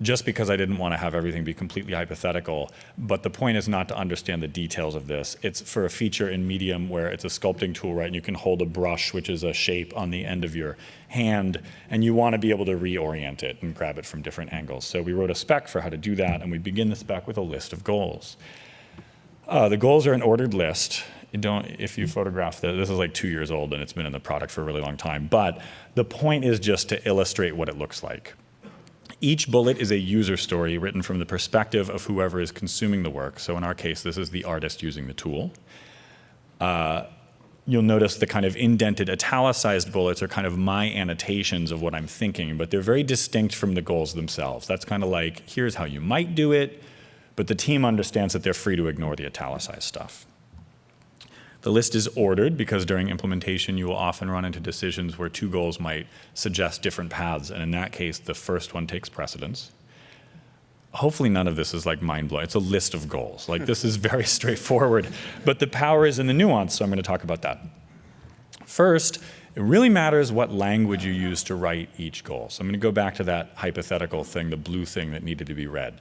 just because I didn't want to have everything be completely hypothetical. But the point is not to understand the details of this. It's for a feature in Medium where it's a sculpting tool, right? And you can hold a brush, which is a shape on the end of your hand, and you want to be able to reorient it and grab it from different angles. So we wrote a spec for how to do that, and we begin the spec with a list of goals. The goals are an ordered list. If you photograph this is like 2 years old and it's been in the product for a really long time. But the point is just to illustrate what it looks like. Each bullet is a user story written from the perspective of whoever is consuming the work. So in our case, this is the artist using the tool. You'll notice the kind of indented italicized bullets are kind of my annotations of what I'm thinking, but they're very distinct from the goals themselves. That's kind of like, here's how you might do it, but the team understands that they're free to ignore the italicized stuff. The list is ordered because during implementation, you will often run into decisions where two goals might suggest different paths, and in that case, the first one takes precedence. Hopefully none of this is like mind-blowing. It's a list of goals. Like, this is very straightforward, but the power is in the nuance, so I'm going to talk about that. First, it really matters what language you use to write each goal. So I'm going to go back to that hypothetical thing, the blue thing that needed to be read.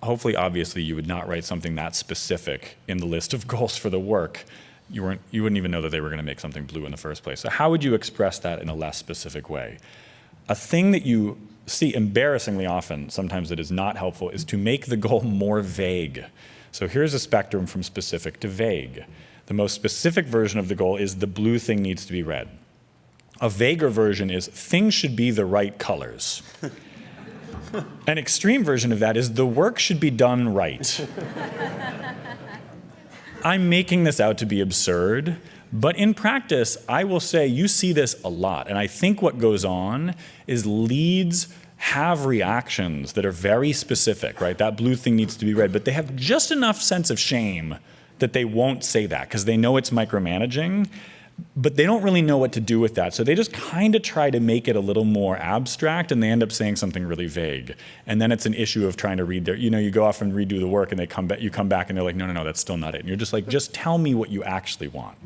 Hopefully, obviously, you would not write something that specific in the list of goals for the work. You wouldn't even know that they were going to make something blue in the first place. So how would you express that in a less specific way? A thing that you see embarrassingly often, sometimes that is not helpful, is to make the goal more vague. So here's a spectrum from specific to vague. The most specific version of the goal is the blue thing needs to be read. A vaguer version is things should be the right colors. An extreme version of that is the work should be done right. I'm making this out to be absurd, but in practice, I will say you see this a lot. And I think what goes on is leads have reactions that are very specific, right? That blue thing needs to be read, but they have just enough sense of shame that they won't say that because they know it's micromanaging, but they don't really know what to do with that. So they just kind of try to make it a little more abstract, and they end up saying something really vague. And then it's an issue of trying to read their, you go off and redo the work, and you come back and they're like, no, that's still not it. And you're just like, just tell me what you actually want.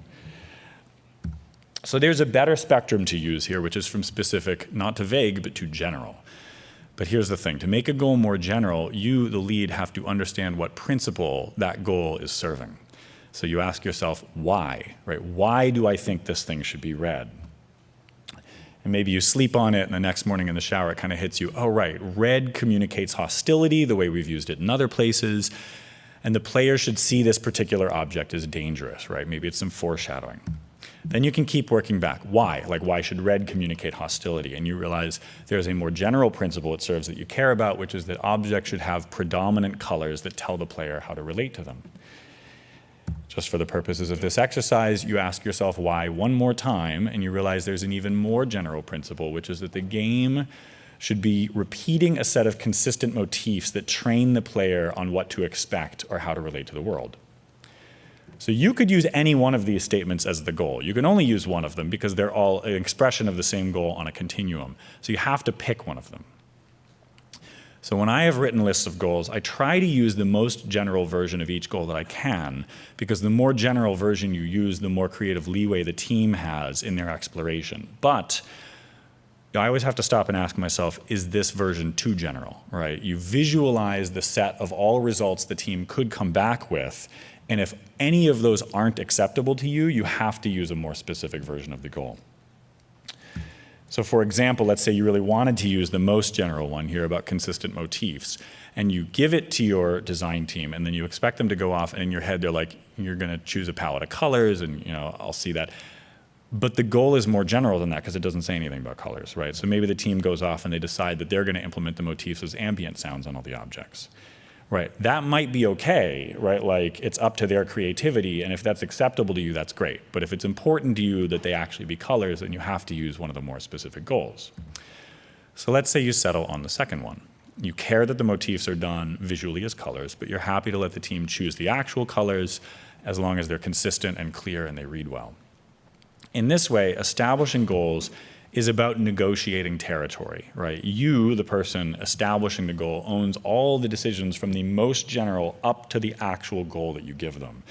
So there's a better spectrum to use here, which is from specific, not to vague, but to general. But here's the thing. To make a goal more general, you, the lead, have to understand what principle that goal is serving. So you ask yourself, why, right? Why do I think this thing should be read? And maybe you sleep on it, and the next morning in the shower, it kind of hits you, oh, right, red communicates hostility the way we've used it in other places, and the player should see this particular object as dangerous, right? Maybe it's some foreshadowing. Then you can keep working back. Why? Like, why should red communicate hostility? And you realize there's a more general principle it serves that you care about, which is that objects should have predominant colors that tell the player how to relate to them. Just for the purposes of this exercise, you ask yourself why one more time, and you realize there's an even more general principle, which is that the game should be repeating a set of consistent motifs that train the player on what to expect or how to relate to the world. So you could use any one of these statements as the goal. You can only use one of them because they're all an expression of the same goal on a continuum. So you have to pick one of them. So when I have written lists of goals, I try to use the most general version of each goal that I can, because the more general version you use, the more creative leeway the team has in their exploration. But I always have to stop and ask myself, is this version too general, right? You visualize the set of all results the team could come back with, and if any of those aren't acceptable to you, you have to use a more specific version of the goal. So for example, let's say you really wanted to use the most general one here about consistent motifs, and you give it to your design team, and then you expect them to go off, and in your head they're like, you're going to choose a palette of colors, and I'll see that. But the goal is more general than that because it doesn't say anything about colors, right? So maybe the team goes off and they decide that they're going to implement the motifs as ambient sounds on all the objects. Right, that might be okay, right? Like, it's up to their creativity, and if that's acceptable to you, that's great. But if it's important to you that they actually be colors, then you have to use one of the more specific goals. So let's say you settle on the second one. You care that the motifs are done visually as colors, but you're happy to let the team choose the actual colors as long as they're consistent and clear and they read well. In this way, establishing goals is about negotiating territory, right? You, the person establishing the goal, owns all the decisions from the most general up to the actual goal that you give them.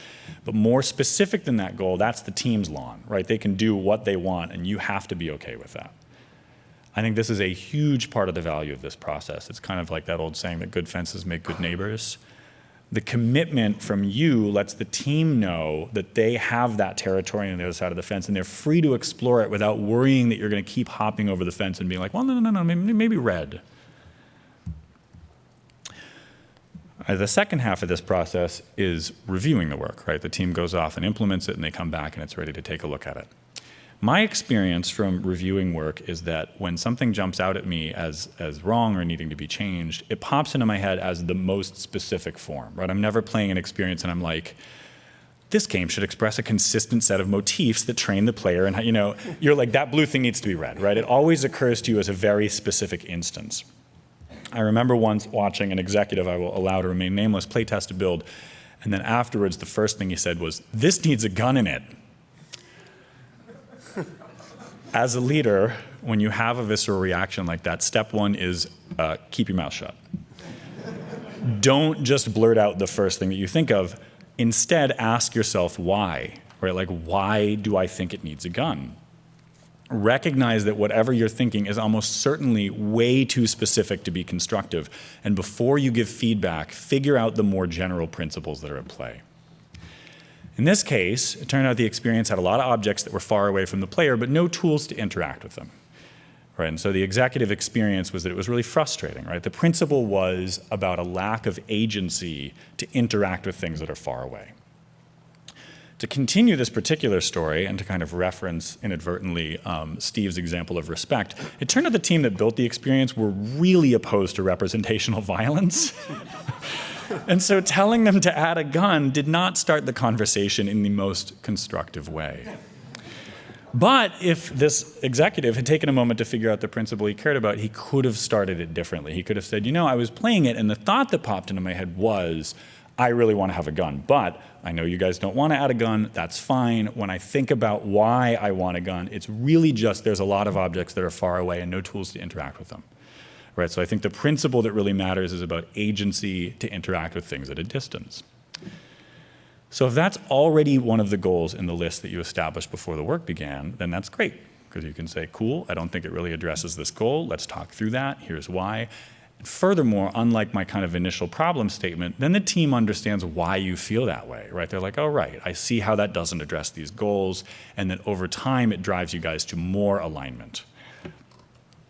But more specific than that goal, that's the team's lawn, right? They can do what they want, and you have to be okay with that. I think this is a huge part of the value of this process. It's kind of like that old saying that good fences make good neighbors. The commitment from you lets the team know that they have that territory on the other side of the fence, and they're free to explore it without worrying that you're going to keep hopping over the fence and being like, well, no, maybe red. The second half of this process is reviewing the work, right? The team goes off and implements it, and they come back, and it's ready to take a look at it. My experience from reviewing work is that when something jumps out at me as wrong or needing to be changed, it pops into my head as the most specific form, right? I'm never playing an experience and I'm like, this game should express a consistent set of motifs that train the player, and you're like, that blue thing needs to be red, right? It always occurs to you as a very specific instance. I remember once watching an executive, I will allow to remain nameless, playtest a build, and then afterwards the first thing he said was, this needs a gun in it. As a leader, when you have a visceral reaction like that, step one is keep your mouth shut. Don't just blurt out the first thing that you think of. Instead, ask yourself why, right? Like, why do I think it needs a gun? Recognize that whatever you're thinking is almost certainly way too specific to be constructive. And before you give feedback, figure out the more general principles that are at play. In this case, it turned out the experience had a lot of objects that were far away from the player, but no tools to interact with them. Right? And so the executive experience was that it was really frustrating. Right? The principle was about a lack of agency to interact with things that are far away. To continue this particular story and to kind of reference inadvertently Steve's example of respect, it turned out the team that built the experience were really opposed to representational violence. And so telling them to add a gun did not start the conversation in the most constructive way. But if this executive had taken a moment to figure out the principle he cared about, he could have started it differently. He could have said, I was playing it, and the thought that popped into my head was, I really want to have a gun, but I know you guys don't want to add a gun. That's fine. When I think about why I want a gun, it's really just there's a lot of objects that are far away and no tools to interact with them. Right, so I think the principle that really matters is about agency to interact with things at a distance. So if that's already one of the goals in the list that you established before the work began, then that's great, because you can say, cool, I don't think it really addresses this goal. Let's talk through that. Here's why. And furthermore, unlike my kind of initial problem statement, then the team understands why you feel that way, right? They're like, oh, right, I see how that doesn't address these goals, and that over time it drives you guys to more alignment.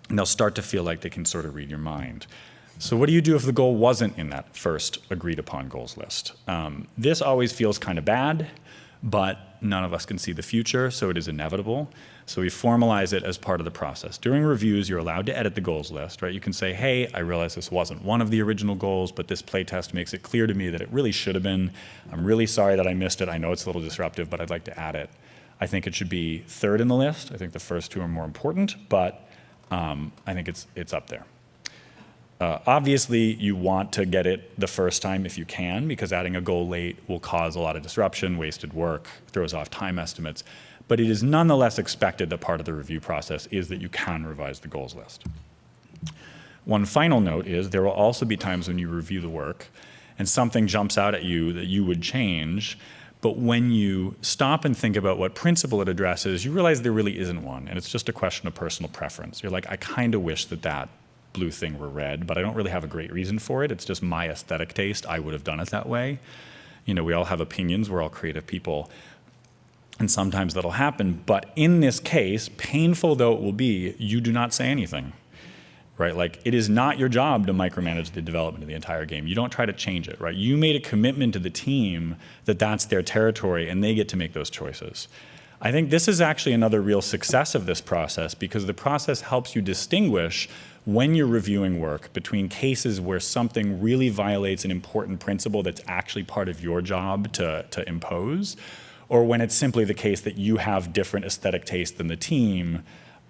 And they'll start to feel like they can sort of read your mind. So what do you do if the goal wasn't in that first agreed upon goals list? This always feels kind of bad, but none of us can see the future, so it is inevitable. So we formalize it as part of the process. During reviews, you're allowed to edit the goals list, right? You can say, hey, I realize this wasn't one of the original goals, but this playtest makes it clear to me that it really should have been. I'm really sorry that I missed it. I know it's a little disruptive, but I'd like to add it. I think it should be third in the list. I think the first two are more important, but I think it's up there. Obviously, you want to get it the first time if you can, because adding a goal late will cause a lot of disruption, wasted work, throws off time estimates. But it is nonetheless expected that part of the review process is that you can revise the goals list. One final note is there will also be times when you review the work and something jumps out at you that you would change. But when you stop and think about what principle it addresses, you realize there really isn't one, and it's just a question of personal preference. You're like, I kind of wish that blue thing were red, but I don't really have a great reason for it. It's just my aesthetic taste. I would have done it that way. We all have opinions. We're all creative people, and sometimes that'll happen. But in this case, painful though it will be, you do not say anything. Right? Like, it is not your job to micromanage the development of the entire game. You don't try to change it, right? You made a commitment to the team that that's their territory and they get to make those choices. I think this is actually another real success of this process, because the process helps you distinguish when you're reviewing work between cases where something really violates an important principle that's actually part of your job to impose, or when it's simply the case that you have different aesthetic taste than the team,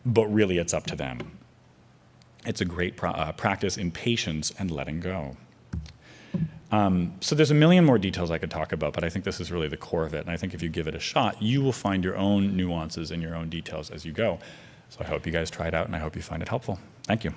but really it's up to them. It's a great practice in patience and letting go. So there's a million more details I could talk about, but I think this is really the core of it. And I think if you give it a shot, you will find your own nuances and your own details as you go. So I hope you guys try it out, and I hope you find it helpful. Thank you.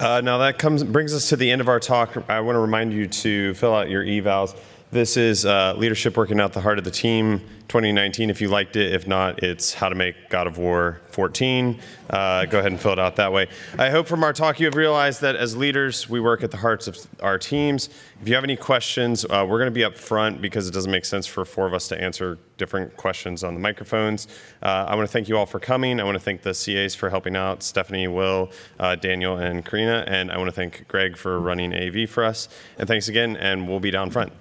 Now that brings us to the end of our talk. I want to remind you to fill out your evals. This is Leadership Working Out the Heart of the Team 2019. If you liked it, if not, it's How to Make God of War 14. Go ahead and fill it out that way. I hope from our talk you have realized that as leaders, we work at the hearts of our teams. If you have any questions, we're going to be up front because it doesn't make sense for four of us to answer different questions on the microphones. I want to thank you all for coming. I want to thank the CAs for helping out, Stephanie, Will, Daniel, and Karina. And I want to thank Greg for running AV for us. And thanks again, and we'll be down front.